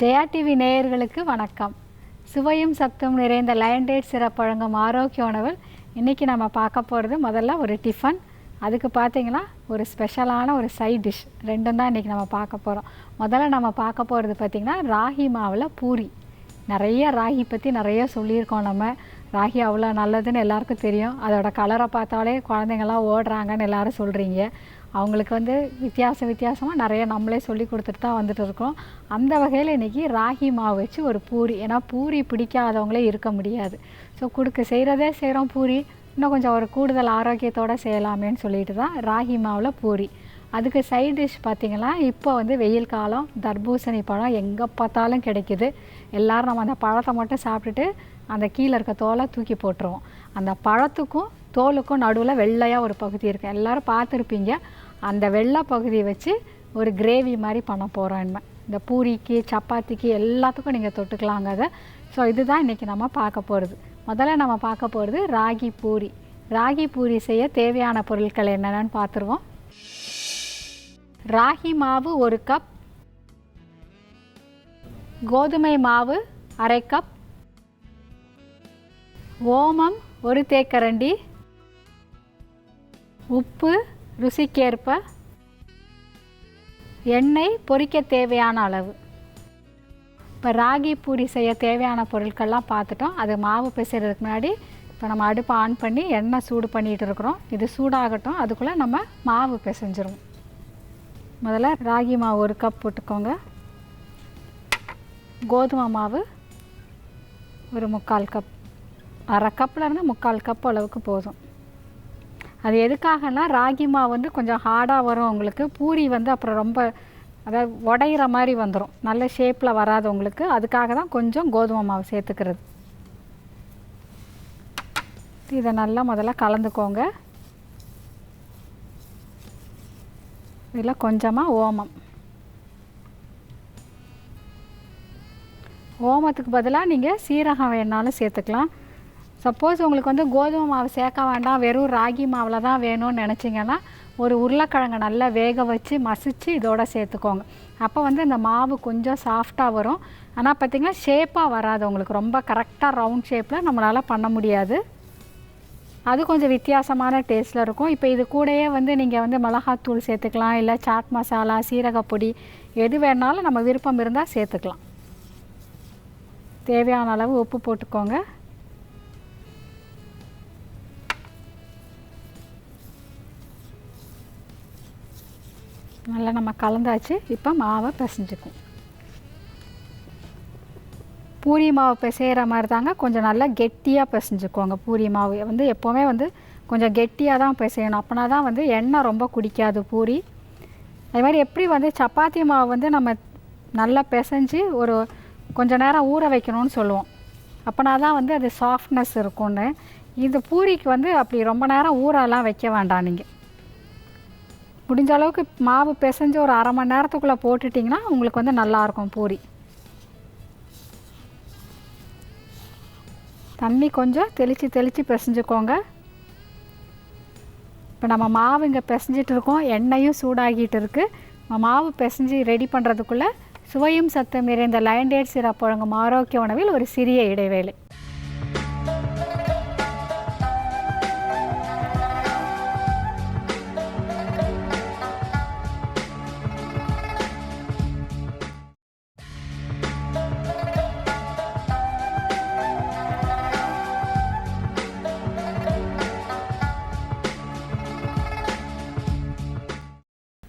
Jaya TV நேயர்களுக்கு வணக்கம். சுவையும் சத்தும் நிறைந்த லயன் டேட் சிரப் வழங்கும் ஆரோக்கிய உணவில் இன்றைக்கி நம்ம பார்க்க போகிறது முதல்ல ஒரு டிஃபன், அதுக்கு பார்த்திங்கன்னா ஒரு ஸ்பெஷலான ஒரு சைட் டிஷ், ரெண்டும் தான் இன்றைக்கி நம்ம பார்க்க போகிறோம். முதல்ல நம்ம பார்க்க போகிறது பார்த்திங்கன்னா ராகி மாவில் பூரி. நிறைய ராகி பற்றி நிறைய சொல்லியிருக்கோம். நம்ம ராகி அவ்வளோ நல்லதுன்னு எல்லாருக்கும் தெரியும். அதோட கலரை பார்த்தாலே குழந்தைங்கள்லாம் ஓடுறாங்கன்னு எல்லோரும் சொல்கிறீங்க. அவங்களுக்கு வித்தியாசமாக நிறைய நம்மளே சொல்லி கொடுத்துட்டு தான் வந்துட்டு இருக்கோம். அந்த வகையில் இன்றைக்கி ராகி மாவு வச்சு ஒரு பூரி, ஏன்னா பூரி பிடிக்காதவங்களே இருக்க முடியாது. ஸோ செய்கிறதே செய்கிறோம் பூரி, இன்னும் கொஞ்சம் ஒரு கூடுதல் ஆரோக்கியத்தோடு செய்யலாமேன்னு சொல்லிட்டு தான் ராகி மாவில் பூரி. அதுக்கு சைட் டிஷ் பார்த்திங்கன்னா, இப்போ வெயில் காலம், தர்பூசணி பழம் எங்கே பார்த்தாலும் கிடைக்கிது. எல்லோரும் நம்ம அந்த பழத்தை மட்டும் சாப்பிட்டுட்டு அந்த கீழே இருக்க தோலை தூக்கி போட்டுருவோம். அந்த பழத்துக்கும் தோலுக்கும் நடுவில் வெள்ளையாக ஒரு பகுதி இருக்குது, எல்லோரும் பார்த்துருப்பீங்க. அந்த வெள்ளை பகுதியை வச்சு ஒரு கிரேவி மாதிரி பண்ண போகிறோம். இந்த பூரிக்கு, சப்பாத்திக்கு எல்லாத்துக்கும் நீங்கள் தொட்டுக்கலாங்க அதை. ஸோ இதுதான் இன்றைக்கி நம்ம பார்க்க போகிறது. முதல்ல நம்ம பார்க்க போகிறது ராகி பூரி. ராகி பூரி செய்ய தேவையான பொருட்கள் என்னென்னு பார்த்துருவோம். ராகி மாவு 1 கப், கோதுமை மாவு 1/2 கப், ஓமம் 1 தேக்கரண்டி, உப்பு ருசிக்கேற்ப, எண்ணெய் பொரிக்க தேவையான அளவு. இப்போ ராகி பூரி செய்ய தேவையான பொருட்கள்லாம் பார்த்துட்டோம். அது மாவு பிசைறதுக்கு முன்னாடி இப்போ நம்ம அடுப்பை ஆன் பண்ணி எண்ணெய் சூடு பண்ணிகிட்டு இருக்கிறோம். இது சூடாகட்டும், அதுக்குள்ளே நம்ம மாவு பிசைஞ்சிருவோம். முதல்ல ராகி மாவு 1 கப் போட்டுக்கோங்க. கோதுமை மாவு ஒரு 3/4 கப், 1/2 கப்லேருந்து 3/4 கப் அளவுக்கு போதும். அது எதுக்காகனா, ராகி மாவு கொஞ்சம் ஹார்டாக வரும் உங்களுக்கு. பூரி அப்புறம் ரொம்ப அதாவது உடையிற மாதிரி வந்துடும், நல்ல ஷேப்பில் வராது உங்களுக்கு. அதுக்காக தான் கொஞ்சம் கோதுமை மாவு சேர்த்துக்கிறது. இதை நல்லா முதல்ல கலந்துக்கோங்க. இதில் கொஞ்சமாக ஓமத்துக்கு பதிலாக நீங்கள் சீரகம் வேணாலும் சேர்த்துக்கலாம். சப்போஸ் உங்களுக்கு கோதுமை மாவு சேர்க்க வேண்டாம், வெறும் ராகி மாவில் தான் வேணும்னு நினச்சிங்கன்னா ஒரு உருளைக்கிழங்கு நல்லா வேக வச்சு மசித்து இதோட சேர்த்துக்கோங்க. அப்போ இந்த மாவு கொஞ்சம் சாஃப்டாக வரும். ஆனால் பார்த்திங்கன்னா ஷேப்பாக வராது உங்களுக்கு, ரொம்ப கரெக்டாக ரவுண்ட் ஷேப்பில் நம்மளால் பண்ண முடியாது. அது கொஞ்சம் வித்தியாசமான டேஸ்ட்டில் இருக்கும். இப்போ இது கூடயே நீங்கள் மிளகாத்தூள் சேர்த்துக்கலாம், இல்லை சாட் மசாலா, சீரகப்பொடி, எது வேணாலும் நம்ம விருப்பம் இருந்தால் சேர்த்துக்கலாம். தேவையான அளவு உப்பு போட்டுக்கோங்க. நல்லா நம்ம கலந்தாச்சு. இப்போ மாவை பிசைஞ்சுக்கும். பூரி மாவு பிசைகிற மாதிரி தாங்க, கொஞ்சம் நல்லா கெட்டியாக பிசைஞ்சுக்கோங்க. பூரி மாவு எப்போவுமே கொஞ்சம் கெட்டியாக தான் பிசையணும். அப்போனா தான் எண்ணெய் ரொம்ப குடிக்காது பூரி. அது மாதிரி எப்படி சப்பாத்தி மாவு நம்ம நல்லா பிசைஞ்சு ஒரு கொஞ்சம் நேரம் ஊற வைக்கணும்னு சொல்லுவோம். அப்போனா தான் அது சாஃப்ட்னஸ் இருக்கும்னு. இது பூரிக்கு அப்படி ரொம்ப நேரம் ஊறலாம் வைக்க வேண்டாம். நீங்கள் முடிஞ்ச அளவுக்கு மாவு பிசைஞ்சு ஒரு 1/2 மணி நேரத்துக்குள்ளே போட்டுட்டிங்கன்னா உங்களுக்கு நல்லாயிருக்கும் பூரி. தண்ணி கொஞ்சம் தெளித்து பிசைஞ்சுக்கோங்க. இப்போ நம்ம மாவு இங்கே பிசைஞ்சிட்டு இருக்கோம், எண்ணெயும் சூடாகிட்டு இருக்குது. மாவு பிசைஞ்சு ரெடி பண்ணுறதுக்குள்ளே சுவையும் சத்தும் நிறைந்த லயன் டேட் சிரப் வழங்கும் ஆரோக்கிய உணவில் ஒரு சிறிய இடைவேளை.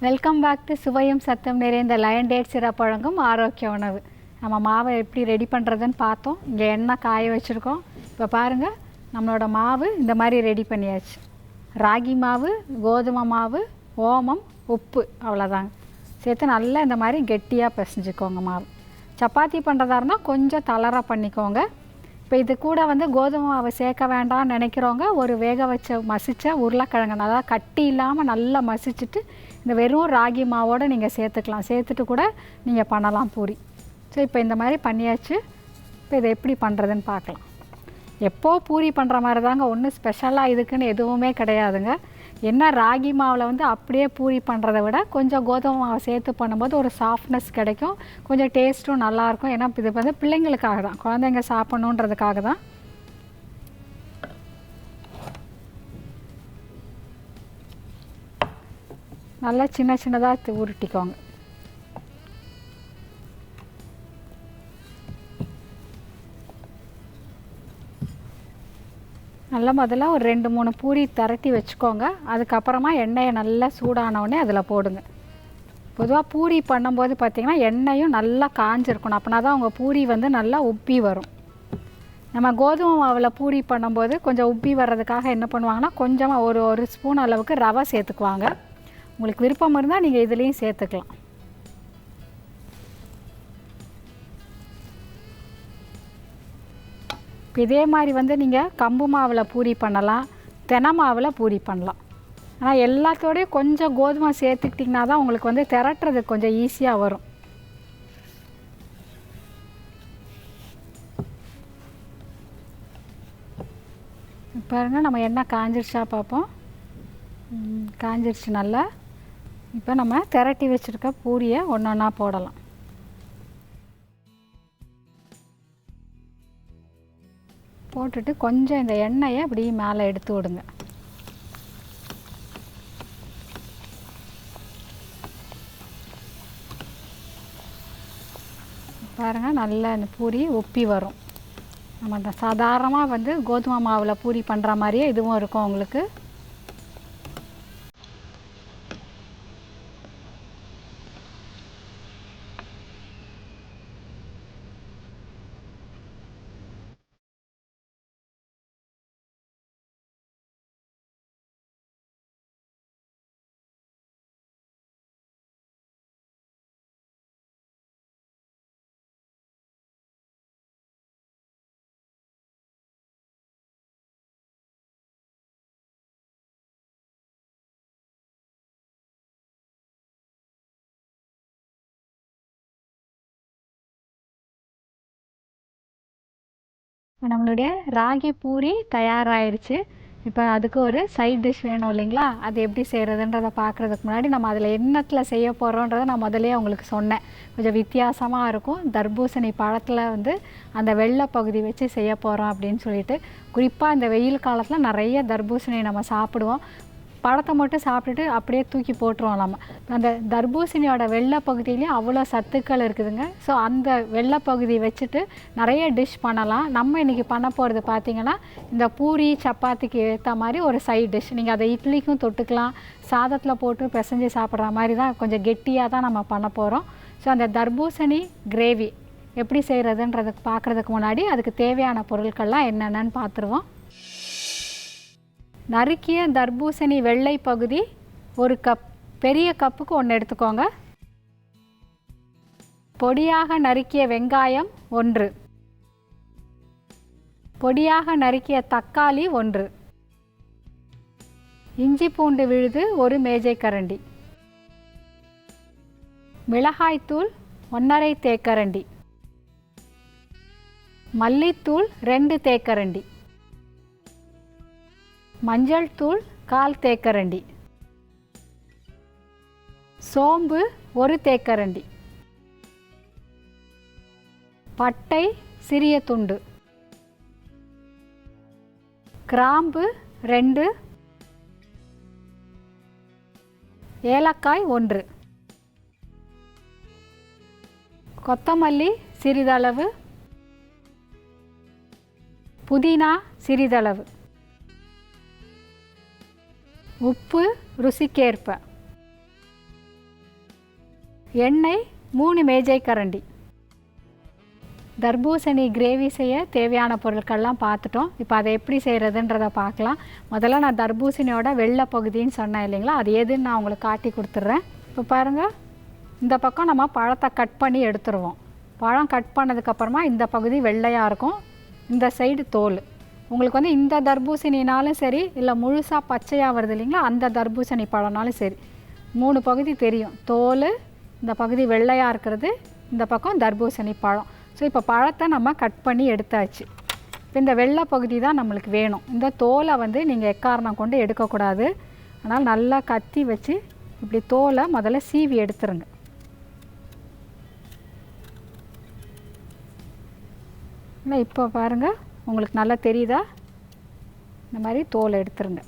வெல்கம் பேக் டு சுவையும் சத்தம் நிறைந்த லயன் டேட் சிரப் வழங்கும் ஆரோக்கிய உணவு. நம்ம மாவை எப்படி ரெடி பண்ணுறதுன்னு பார்த்தோம். இங்கே எண்ணெய் காய வச்சுருக்கோம். இப்போ பாருங்கள், நம்மளோட மாவு இந்த மாதிரி ரெடி பண்ணியாச்சு. ராகி மாவு, கோதுமை மாவு, ஓமம், உப்பு, அவ்வளோதாங்க சேர்த்து நல்லா இந்த மாதிரி கெட்டியாக பிசைஞ்சுக்கோங்க. மாவு சப்பாத்தி பண்ணுறதா இருந்தால் கொஞ்சம் தளர பண்ணிக்கோங்க. இப்போ இது கூட கோதுமை மாவு சேர்க்க வேண்டாம்னு நினைக்கிறவங்க ஒரு வேக வச்ச மசித்த உருளைக்கிழங்கு நல்லா கட்டி இல்லாமல் நல்லா மசிச்சுட்டு இந்த வெறும் ராகி மாவோடு நீங்கள் சேர்த்துக்கலாம். சேர்த்துட்டு கூட நீங்கள் பண்ணலாம் பூரி. ஸோ இப்போ இந்த மாதிரி பண்ணியாச்சு. இப்போ இதை எப்படி பண்ணுறதுன்னு பார்க்கலாம். எப்போது பூரி பண்ணுற மாதிரி தாங்க, ஒன்றும் ஸ்பெஷலாக இதுக்குன்னு எதுவுமே கிடையாதுங்க. என்ன ராகி மாவில் வந்து அப்படியே பூரி பண்ணுறதை விட கொஞ்சம் கோதுமை மாவை சேர்த்து பண்ணும்போது ஒரு சாஃப்ட்னஸ் கிடைக்கும், கொஞ்சம் டேஸ்ட்டும் நல்லாயிருக்கும். ஏன்னா இது வந்து பிள்ளைங்களுக்காக தான், குழந்தைங்க சாப்பிட்ணுன்றதுக்காக தான். நல்லா சின்ன சின்னதாக உருட்டிக்கோங்க. நல்லா முதல்ல ஒரு 2-3 பூரி திரட்டி வச்சுக்கோங்க. அதுக்கப்புறமா எண்ணெயை நல்லா சூடானவுடனே அதில் போடுங்க. பொதுவாக பூரி பண்ணும்போது பார்த்திங்கன்னா எண்ணெயும் நல்லா காஞ்சிருக்கணும், அப்படின்னா தான் உங்கள் பூரி வந்து நல்லா உப்பி வரும். நம்ம கோதுமை மாவில் பூரி பண்ணும்போது கொஞ்சம் உப்பி வர்றதுக்காக என்ன பண்ணுவாங்கன்னா கொஞ்சமாக ஒரு ஸ்பூன் அளவுக்கு ரவை சேர்த்துக்குவாங்க. உங்களுக்கு விருப்பம் இருந்தால் நீங்கள் இதுலேயும் சேர்த்துக்கலாம். இப்போ இதே மாதிரி வந்து நீங்கள் கம்பு மாவில் பூரி பண்ணலாம், தெனை மாவில் பூரி பண்ணலாம். ஆனால் எல்லாத்தோடையும் கொஞ்சம் கோதுமை சேர்த்துக்கிட்டிங்கன்னா தான் உங்களுக்கு வந்து திரட்டுறதுக்கு கொஞ்சம் ஈஸியாக வரும். பாருங்கள், நம்ம எண்ணெய் காஞ்சிருச்சா பார்ப்போம். காஞ்சிருச்சு நல்லா. இப்போ நம்ம திரட்டி வச்சுருக்க பூரியை ஒன்று ஒன்றா போடலாம். போட்டுட்டு கொஞ்சம் இந்த எண்ணெயை அப்படி மேலே எடுத்து விடுங்க. பாருங்கள், நல்லா இந்த பூரி உப்பி வரும். நம்ம அந்த சாதாரணமாக வந்து கோதுமை மாவில் பூரி பண்ணுற மாதிரியே இதுவும் இருக்கும் உங்களுக்கு. நம்மளுடைய ராகி பூரி தயாராகிடுச்சு. இப்போ அதுக்கு ஒரு சைட் டிஷ் வேணும் இல்லைங்களா? அது எப்படி செய்கிறதுன்றதை பார்க்குறதுக்கு முன்னாடி நம்ம அதில் என்னத்தில் செய்ய போகிறோன்றதை நான் முதலே உங்களுக்கு சொன்னேன். கொஞ்சம் வித்தியாசமாக இருக்கும். தர்பூசணி பழத்தில் வந்து அந்த வெள்ளை பகுதி வச்சு செய்ய போகிறோம் அப்படின்னு சொல்லிட்டு. குறிப்பாக இந்த வெயில் காலத்தில் நிறைய தர்பூசணி நம்ம சாப்பிடுவோம். பழத்தை மட்டும் சாப்பிட்டுட்டு அப்படியே தூக்கி போட்டுருவோம் நம்ம. அந்த தர்பூசணியோட வெள்ளை பகுதியிலையும் அவ்வளோ சத்துக்கள் இருக்குதுங்க. ஸோ அந்த வெள்ளை பகுதி வச்சுட்டு நிறைய டிஷ் பண்ணலாம். நம்ம இன்றைக்கி பண்ண போகிறது பார்த்திங்கன்னா இந்த பூரி சப்பாத்திக்கு ஏற்ற மாதிரி ஒரு சைட் டிஷ். நீங்கள் அதை இட்லிக்கும் தொட்டுக்கலாம், சாதத்தில் போட்டு பிசைஞ்சு சாப்பிட்ற மாதிரி தான், கொஞ்சம் கெட்டியாக தான் நம்ம பண்ண போகிறோம். ஸோ அந்த தர்பூசணி கிரேவி எப்படி செய்கிறதுன்றதுக்கு பார்க்குறதுக்கு முன்னாடி அதுக்கு தேவையான பொருட்கள்லாம் என்னென்னு பார்த்துருவோம். நறுக்கிய தர்பூசணி வெள்ளை பகுதி 1 கப், பெரிய கப்புக்கு 1 எடுத்துக்கோங்க. பொடியாக நறுக்கிய வெங்காயம் 1, பொடியாக நறுக்கிய தக்காளி 1, இஞ்சி பூண்டு விழுது 1 மேஜை கரண்டி, மிளகாய்த்தூள் 1½ தேக்கரண்டி, மல்லித்தூள் 2 தேக்கரண்டி, மஞ்சள் தூள் 1/4 தேக்கரண்டி, சோம்பு 1 தேக்கரண்டி, பட்டை சிறிய துண்டு, கிராம்பு 2, ஏலக்காய் 1, கொத்தமல்லி சிறிதளவு, புதினா சிறிதளவு, உப்பு ருசிக்கேற்ப, எண்ணெய் 3 மேஜை கரண்டி. தர்பூசணி கிரேவி செய்ய தேவையான பொருட்கள்லாம் பார்த்துட்டோம். இப்போ அதை எப்படி செய்கிறதுன்றதை பார்க்கலாம். முதல்ல நான் தர்பூசணியோட வெள்ளை பகுதின்னு சொன்னேன் இல்லைங்களா, அது எதுன்னு நான் உங்களுக்கு காட்டி கொடுத்துட்றேன். இப்போ பாருங்கள், இந்த பக்கம் நம்ம பழத்தை கட் பண்ணி எடுத்துருவோம். பழம் கட் பண்ணதுக்கப்புறமா இந்த பகுதி வெள்ளையாக இருக்கும், இந்த சைடு தோல். உங்களுக்கு வந்து இந்த தர்பூசணினாலும் சரி, இல்லை முழுசாக பச்சையாக வருது இல்லைங்களா, அந்த தர்பூசணி பழம்னாலும் சரி, 3 பகுதி தெரியும். தோல், இந்த பகுதி வெள்ளையாக இருக்கிறது, இந்த பக்கம் தர்பூசணி பழம். ஸோ இப்போ பழத்தை நம்ம கட் பண்ணி எடுத்தாச்சு. இப்போ இந்த வெள்ளை பகுதி தான் நம்மளுக்கு வேணும். இந்த தோலை வந்து நீங்கள் எக்காரணம் கொண்டு எடுக்கக்கூடாது. அதனால் நல்லா கத்தி வச்சு இப்படி தோலை முதல்ல சீவி எடுத்துருங்க. இல்லை இப்போ பாருங்கள், உங்களுக்கு நல்லா தெரியுதா? இந்த மாதிரி தோலை எடுத்துருங்க.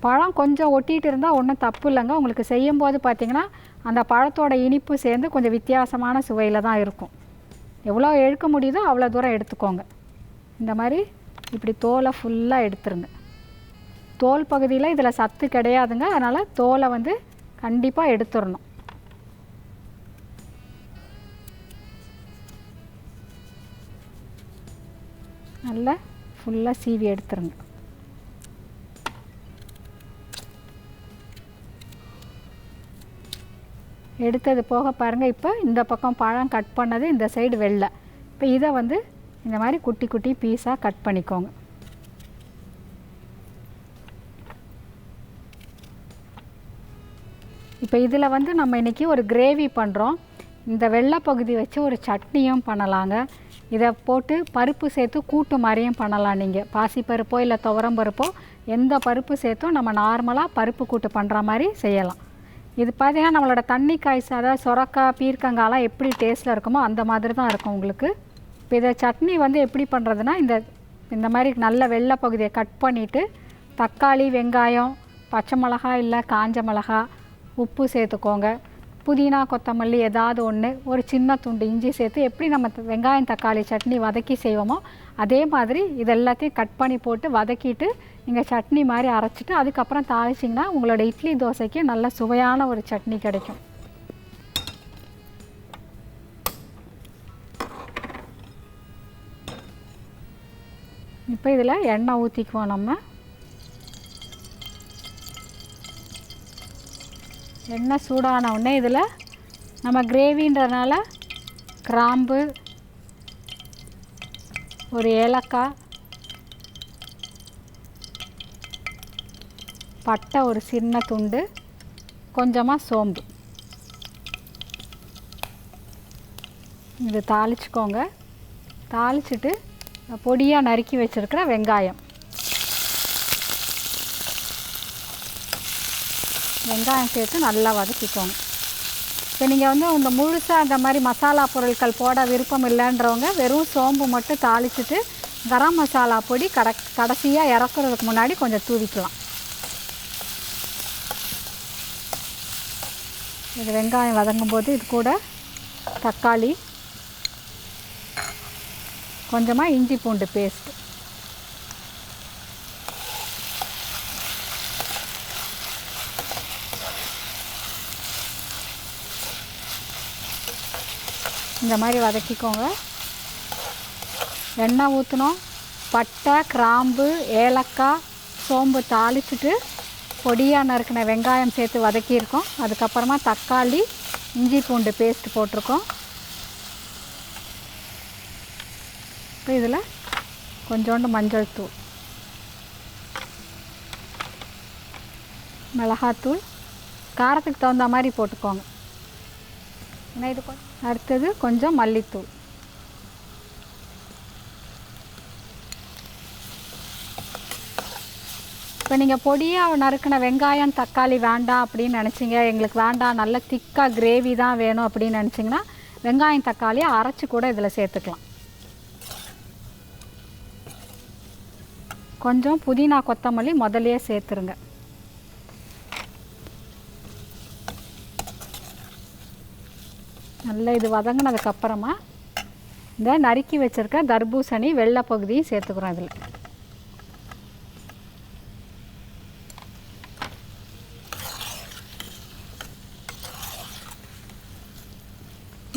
பழம் கொஞ்சம் ஒட்டிகிட்டு இருந்தால் ஒன்றும் தப்பு இல்லைங்க. உங்களுக்கு செய்யும்போது பார்த்திங்கன்னா அந்த பழத்தோட இனிப்பு சேர்ந்து கொஞ்சம் வித்தியாசமான சுவையில் தான் இருக்கும். எவ்வளோ எடுக்க முடியுதோ அவ்வளோ தூரம் எடுத்துக்கோங்க. இந்த மாதிரி இப்படி தோலை ஃபுல்லாக எடுத்துருங்க. தோல் பகுதியில் இதில் சத்து கிடையாதுங்க, அதனால் தோலை வந்து கண்டிப்பாக எடுத்துடணும். நல்லா ஃபுல்லாக சீவி எடுத்துருங்க. எடுத்தது போக பாருங்கள், இப்போ இந்த பக்கம் பழம் கட் பண்ணது, இந்த சைடு வெள்ளை. இப்போ இதை வந்து இந்த மாதிரி குட்டி குட்டி பீஸாக கட் பண்ணிக்கோங்க. இப்போ இதில் வந்து நம்ம இன்றைக்கி ஒரு கிரேவி பண்ணுறோம். இந்த வெள்ளை பகுதி வச்சு ஒரு சட்னியும் பண்ணலாங்க. இதை போட்டு பருப்பு சேர்த்து கூட்டு மாதிரியும் பண்ணலாம். நீங்கள் பாசிப்பருப்போ இல்லை துவரம்பருப்போ எந்த பருப்பு சேர்த்தும் நம்ம நார்மலாக பருப்பு கூட்டு பண்ணுற மாதிரி செய்யலாம். இது பார்த்திங்கன்னா நம்மளோட தண்ணி காய் அதாவது சொரக்காய் பீர்க்கங்காய்லாம் எப்படி டேஸ்ட்டில் இருக்குமோ அந்த மாதிரி தான் இருக்கும் உங்களுக்கு. இப்போ இதை சட்னி வந்து எப்படி பண்ணுறதுன்னா, இந்த மாதிரி நல்ல வெள்ளை பகுதியை கட் பண்ணிவிட்டு தக்காளி, வெங்காயம், பச்சை மிளகாய் இல்லை காஞ்ச மிளகா, உப்பு சேர்த்துக்கோங்க. புதினா, கொத்தமல்லி ஏதாவது ஒன்று, ஒரு சின்ன துண்டு இஞ்சி சேர்த்து எப்படி நம்ம வெங்காயம் தக்காளி சட்னி வதக்கி செய்வோமோ அதே மாதிரி இது எல்லாத்தையும் கட் பண்ணி போட்டு வதக்கிட்டு நீங்கள் சட்னி மாதிரி அரைச்சிட்டு அதுக்கப்புறம் தாளிச்சிங்கன்னா உங்களோட இட்லி தோசைக்கு நல்ல சுவையான ஒரு சட்னி கிடைக்கும். இப்போ இதில் எண்ணெய் ஊற்றிக்குவோம். நம்ம எண்ணெய் சூடான உடனே இதில் நம்ம கிரேவின்றதுனால கிராம்பு, ஒரு ஏலக்காய், பட்டை ஒரு சின்ன துண்டு, கொஞ்சமாக சோம்பு இது தாளிச்சுக்கோங்க. தாளிச்சிட்டு பொடியாக நறுக்கி வச்சுருக்கிற வெங்காயம் சேர்த்து நல்லா வதக்கிக்கோங்க. இப்போ நீங்கள் வந்து இந்த முழுசாக அந்த மாதிரி மசாலா பொருட்கள் போட விருப்பம் இல்லைன்றவங்க வெறும் சோம்பு மட்டும் தாளிச்சிட்டு கரம் மசாலா பொடி கடைசியாக இறக்குறதுக்கு முன்னாடி கொஞ்சம் தூவிக்கலாம். இது வெங்காயம் வதங்கும்போது இது கூட தக்காளி, கொஞ்சமாக இஞ்சி பூண்டு பேஸ்ட், இந்த மாதிரி வதக்கிக்கோங்க. எண்ணெய் ஊற்றணும். பட்டை, கிராம்பு, ஏலக்காய், சோம்பு தாளிச்சிட்டு பொடியாக நறுக்கின வெங்காயம் சேர்த்து வதக்கியிருக்கோம். அதுக்கப்புறமா தக்காளி, இஞ்சி பூண்டு பேஸ்ட் போட்டிருக்கோம். இப்போ இதில் கொஞ்சோண்டு மஞ்சள் தூள், மிளகாத்தூள் காரத்துக்கு தகுந்த மாதிரி போட்டுக்கோங்க. ஏன்னா இது அடுத்தது கொஞ்சம் மல்லித்தூள். இப்போ நீங்கள் பொடியாக நறுக்கின வெங்காயம் தக்காளி வேண்டாம் அப்படின்னு நினச்சிங்க, எங்களுக்கு வேண்டாம் நல்ல திக்காக கிரேவி தான் வேணும் அப்படின்னு நினச்சிங்கன்னா வெங்காயம் தக்காளியை அரைச்சி கூட இதில் சேர்த்துக்கலாம். கொஞ்சம் புதினா கொத்தமல்லி முதல்லையே சேர்த்துருங்க. நல்லா இது வதங்கினதுக்கப்புறமா இந்த நறுக்கி வச்சுருக்க தர்பூசணி வெள்ளை பகுதியும் சேர்த்துக்கிறோம். இதில்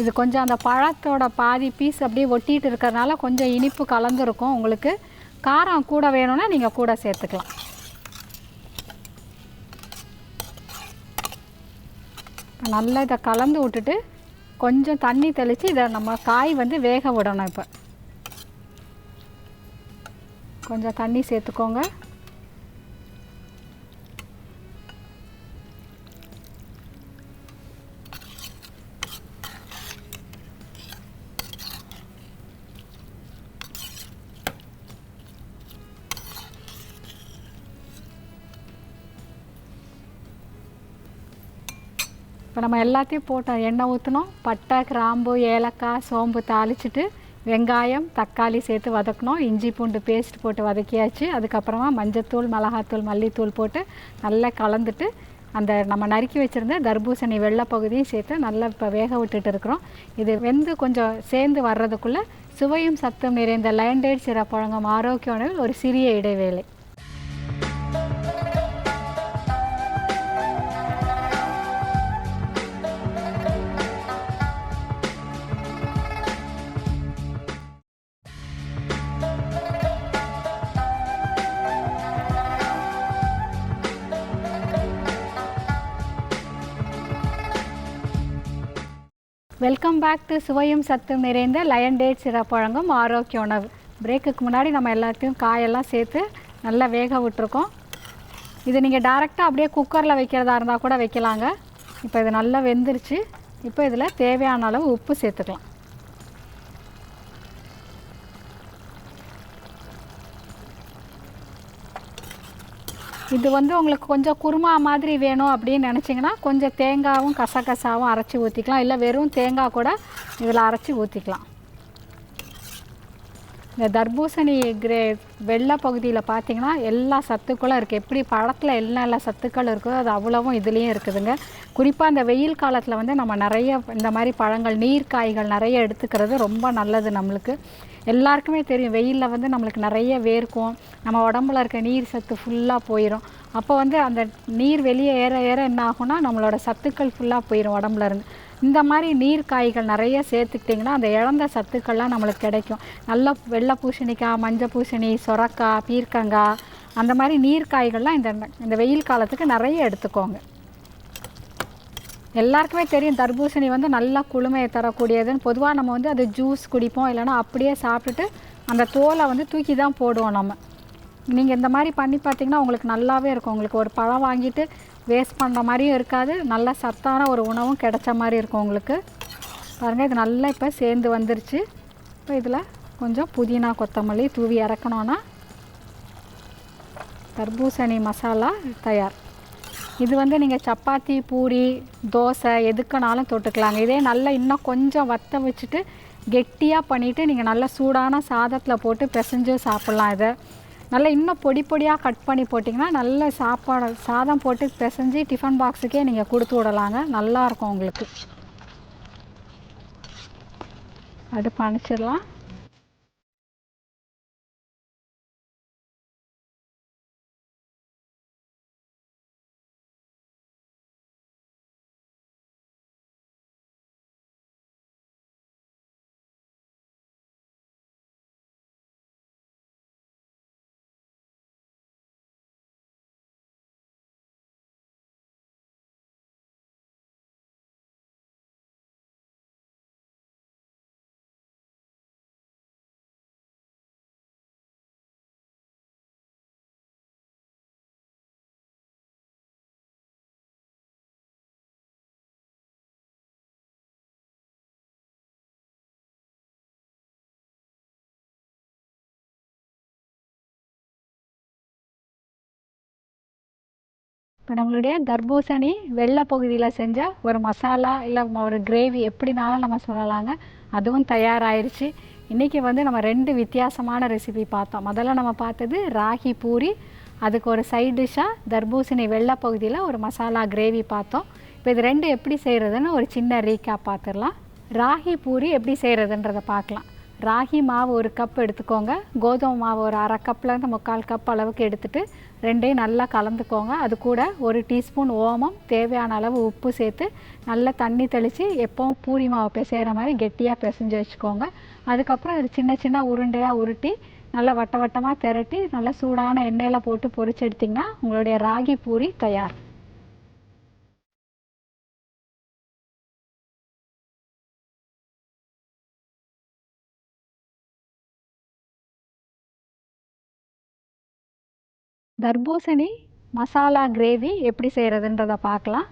இது கொஞ்சம் அந்த பழத்தோட பாதி பீஸ் அப்படியே ஒட்டிகிட்டு இருக்கிறதுனால கொஞ்சம் இனிப்பு கலந்துருக்கும். உங்களுக்கு காரம் கூட வேணும்னா நீங்கள் கூட சேர்த்துக்கலாம். நல்லா இதை கலந்து விட்டுட்டு கொஞ்சம் தண்ணி தெளித்து இதை நம்ம காய் வந்து வேக விடணும். இப்போ கொஞ்சம் தண்ணி சேர்த்துக்கோங்க. இப்போ நம்ம எல்லாத்தையும் போட்டோம், எண்ணெய் ஊற்றினோம், பட்டை, கிராம்பு, ஏலக்காய், சோம்பு தாளிச்சிட்டு வெங்காயம், தக்காளி சேர்த்து வதக்கணும். இஞ்சி பூண்டு பேஸ்ட் போட்டு வதக்கியாச்சு. அதுக்கப்புறமா மஞ்சத்தூள், மிளகாத்தூள், மல்லித்தூள் போட்டு நல்லா கலந்துட்டு அந்த நம்ம நறுக்கி வச்சுருந்த தர்பூசணி வெள்ளை பகுதியும் சேர்த்து நல்லா இப்போ வேக விட்டுட்டு இருக்கிறோம். இது வெந்து கொஞ்சம் சேர்ந்து வர்றதுக்குள்ளே சுவையும் சத்தும் நிறைந்த லயன் டேட்ஸ் சிரப் வழங்கும் ஆரோக்கிய உணவில் ஒரு சிறிய இடைவேளை. வெல்கம் பேக் டு சுவையும் சத்தும் நிறைந்த லயன் டேட்ஸ் சிரப் வழங்கும் ஆரோக்கிய உணவு. பிரேக்குக்கு முன்னாடி நம்ம எல்லாத்தையும் காயெல்லாம் சேர்த்து நல்லா வேக விட்டுருக்கோம். இது நீங்கள் டேரெக்டாக அப்படியே குக்கரில் வைக்கிறதா இருந்தால் கூட வைக்கலாங்க. இப்போ இது நல்லா வெந்துருச்சு. இப்போ இதில் தேவையான அளவு உப்பு சேர்த்துக்கலாம். இது உங்களுக்கு கொஞ்சம் குருமா மாதிரி வேணும் அப்படின்னு நினச்சிங்கன்னா கொஞ்சம் தேங்காயும் கசகசாவும் அரைச்சி ஊற்றிக்கலாம். இல்லை வெறும் தேங்காய் கூட இதில் அரைச்சி ஊற்றிக்கலாம். இந்த தர்பூசணி வெள்ளை பகுதியில் பார்த்திங்கன்னா எல்லா சத்துக்களும் இருக்குது. எப்படி பழத்தில் எல்லா சத்துக்கள் இருக்கோ அது அவ்வளவும் இதுலேயும் இருக்குதுங்க. குறிப்பாக இந்த வெயில் காலத்தில் நம்ம நிறைய இந்த மாதிரி பழங்கள், நீர்க்காய்கள் நிறைய எடுத்துக்கிறது ரொம்ப நல்லது. நம்மளுக்கு எல்லாருக்குமே தெரியும், வெயிலில் நம்மளுக்கு நிறைய வேர்க்கும், நம்ம உடம்புல இருக்க நீர் சத்து ஃபுல்லாக போயிடும். அப்போ அந்த நீர் வெளியே ஏற ஏற என்ன ஆகும்னா நம்மளோட சத்துக்கள் ஃபுல்லாக போயிடும் உடம்புல இருந்து. இந்த மாதிரி நீர் காய்கள் நிறைய சேர்த்துக்கிட்டிங்கன்னா அந்த இழந்த சத்துக்கள்லாம் நம்மளுக்கு கிடைக்கும். நல்ல வெள்ளை பூசணிக்காய், மஞ்சள் பூசணி, சொரக்காய், பீர்க்கங்காய், அந்த மாதிரி நீர் காய்கள்லாம் இந்த வெயில் காலத்துக்கு நிறைய எடுத்துக்கோங்க. எல்லாருக்குமே தெரியும் தர்பூசணி நல்லா குளுமையை தரக்கூடியதுன்னு. பொதுவாக நம்ம அது ஜூஸ் குடிப்போம், இல்லைனா அப்படியே சாப்பிட்டுட்டு அந்த தோலை தூக்கி தான் போடுவோம் நம்ம. நீங்கள் இந்த மாதிரி பண்ணி பார்த்தீங்கன்னா உங்களுக்கு நல்லாவே இருக்கும். உங்களுக்கு ஒரு பழம் வாங்கிட்டு வேஸ்ட் பண்ணுற மாதிரியும் இருக்காது, நல்ல சத்தான ஒரு உணவும் கிடைச்ச மாதிரி இருக்கும் உங்களுக்கு. பாருங்கள், இது நல்லா இப்போ சேர்ந்து வந்துருச்சு. இப்போ இதில் கொஞ்சம் புதினா கொத்தமல்லி தூவி இறக்கணுன்னா தர்பூசணி மசாலா தயார். இது நீங்கள் சப்பாத்தி, பூரி, தோசை எதுக்குனாலும் தொட்டுக்கலாங்க. இதே நல்லா இன்னும் கொஞ்சம் வற்ற வச்சுட்டு கெட்டியாக பண்ணிவிட்டு நீங்கள் நல்லா சூடான சாதத்தில் போட்டு பிசைஞ்சு சாப்பிட்லாம். இதை நல்லா இன்னும் பொடி பொடியாக கட் பண்ணி போட்டிங்கன்னா நல்ல சாதம் போட்டு பிசைஞ்சு டிஃபன் பாக்ஸுக்கே நீங்கள் கொடுத்து விடலாங்க. நல்லாயிருக்கும் உங்களுக்கு. அடுப்பு அணைச்சிடலாம். இப்போ நம்மளுடைய தர்பூசணி வெள்ளை பகுதியில் செஞ்ச ஒரு மசாலா இல்லை ஒரு கிரேவி எப்படினாலும் நம்ம சொல்லலாங்க, அதுவும் தயாராகிருச்சு. இன்றைக்கி நம்ம 2 வித்தியாசமான ரெசிபி பார்த்தோம். முதல்ல நம்ம பார்த்தது ராகி பூரி, அதுக்கு ஒரு சைட் டிஷ்ஷாக தர்பூசணி வெள்ளை பகுதியில் ஒரு மசாலா கிரேவி பார்த்தோம். இப்போ இது 2 எப்படி செய்கிறதுன்னு ஒரு சின்ன ரீகேப் பார்த்துடலாம். ராகி பூரி எப்படி செய்கிறதுன்றதை பார்க்கலாம். ராகி மாவு 1 கப் எடுத்துக்கோங்க. கோதுமை மாவு ஒரு அரை கப்லேருந்து 3/4 கப் அளவுக்கு எடுத்துகிட்டு ரெண்டையும் நல்லா கலந்துக்கோங்க. அது கூட 1 டீஸ்பூன் ஓமம், தேவையான அளவு உப்பு சேர்த்து நல்லா தண்ணி தெளித்து எப்போவும் பூரி மாவு பிசைகிற மாதிரி கெட்டியாக பிசைஞ்சு வச்சுக்கோங்க. அதுக்கப்புறம் அது சின்ன சின்ன உருண்டையாக உருட்டி நல்லா வட்ட வட்டமாக திரட்டி நல்லா சூடான எண்ணெயில் போட்டு பொரிச்சு எடுத்திங்கன்னா உங்களுடைய ராகி பூரி தயார். தர்பூசணி மசாலா கிரேவி எப்படி செய்கிறதுன்றதை பார்க்கலாம்.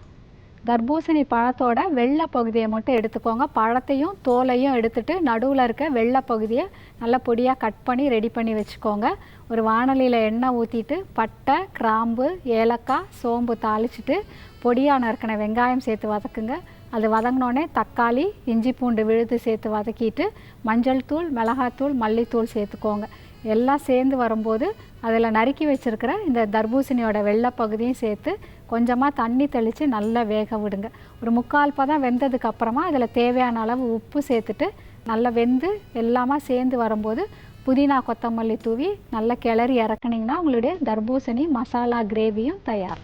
தர்பூசணி பழத்தோட வெள்ளை பகுதியை மட்டும் எடுத்துக்கோங்க. பழத்தையும் தோலையும் எடுத்துட்டு நடுவில் இருக்க வெள்ளை பகுதியை நல்லா பொடியாக கட் பண்ணி ரெடி பண்ணி வச்சுக்கோங்க. ஒரு வாணலியில் எண்ணெய் ஊற்றிட்டு பட்டை, கிராம்பு, ஏலக்காய், சோம்பு தாளிச்சிட்டு பொடியாக நறுக்கின வெங்காயம் சேர்த்து வதக்குங்க. அது வதங்கினோடனே தக்காளி, இஞ்சி பூண்டு விழுது சேர்த்து வதக்கிட்டு மஞ்சள் தூள், மிளகாத்தூள், மல்லித்தூள் சேர்த்துக்கோங்க. எல்லாம் சேர்ந்து வரும்போது அதில் நறுக்கி வச்சுருக்கிற இந்த தர்பூசணியோட வெள்ளை பகுதியும் சேர்த்து கொஞ்சமாக தண்ணி தெளித்து நல்லா வேக விடுங்க. ஒரு 3/4 பதம் வெந்ததுக்கு அப்புறமா அதில் தேவையான அளவு உப்பு சேர்த்துட்டு நல்லா வெந்து எல்லாமே சேர்ந்து வரும்போது புதினா, கொத்தமல்லி தூவி நல்லா கிளறி இறக்குனீங்கன்னா உங்களுடைய தர்பூசணி மசாலா கிரேவியும் தயார்.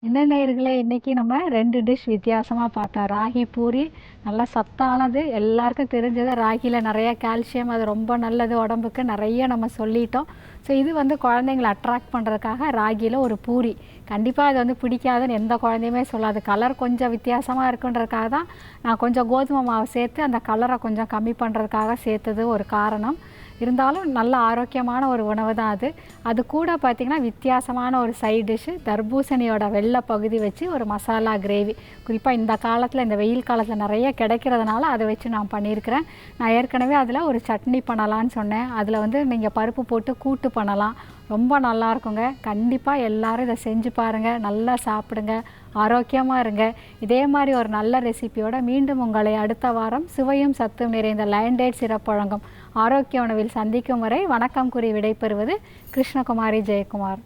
என்ன நேயர்களே, இன்னைக்கு நம்ம 2 டிஷ் வித்தியாசமாக பார்த்தோம். ராகி பூரி நல்லா சத்தானது, எல்லாருக்கும் தெரிஞ்சது. ராகியில் நிறைய கால்சியம், அது ரொம்ப நல்லது உடம்புக்கு, நிறைய நம்ம சொல்லிட்டோம். ஸோ இது வந்து குழந்தைங்களை அட்ராக்ட் பண்ணுறதுக்காக ராகியில் ஒரு பூரி. கண்டிப்பாக அது வந்து பிடிக்காதுன்னு எந்த குழந்தையுமே சொல்லாது. கலர் கொஞ்சம் வித்தியாசமாக இருக்குன்றதுக்காக தான் நான் கொஞ்சம் கோதுமை மாவு சேர்த்து அந்த கலரை கொஞ்சம் கம்மி பண்ணுறதுக்காக சேர்த்தது ஒரு காரணம். இருந்தாலும் நல்ல ஆரோக்கியமான ஒரு உணவு தான் அது. அது கூட பார்த்திங்கன்னா வித்தியாசமான ஒரு சைட் டிஷ்ஷு, தர்பூசணியோட வெள்ளை பகுதி வச்சு ஒரு மசாலா கிரேவி. குறிப்பாக இந்த காலத்தில், இந்த வெயில் காலத்தில் நிறைய கிடைக்கிறதுனால அதை வச்சு நான் பண்ணியிருக்கிறேன். நான் ஏற்கனவே அதில் ஒரு சட்னி பண்ணலான்னு சொன்னேன். அதில் வந்து நீங்கள் பருப்பு போட்டு கூட்டு பண்ணலாம், ரொம்ப நல்லாயிருக்குங்க. கண்டிப்பாக எல்லோரும் இதை செஞ்சு பாருங்கள், நல்லா சாப்பிடுங்க, ஆரோக்கியமாக இருங்க. இதே மாதிரி ஒரு நல்ல ரெசிபியோட மீண்டும் உங்களை அடுத்த வாரம் சுவையும் சத்தும் நிறைந்த லயன் டேட் சிறப்பு வழங்கும் ஆரோக்கிய உணவில் சந்திக்கும் வரை வணக்கம் கூறி விடைபெறுவது கிருஷ்ணகுமாரி ஜெயக்குமார்.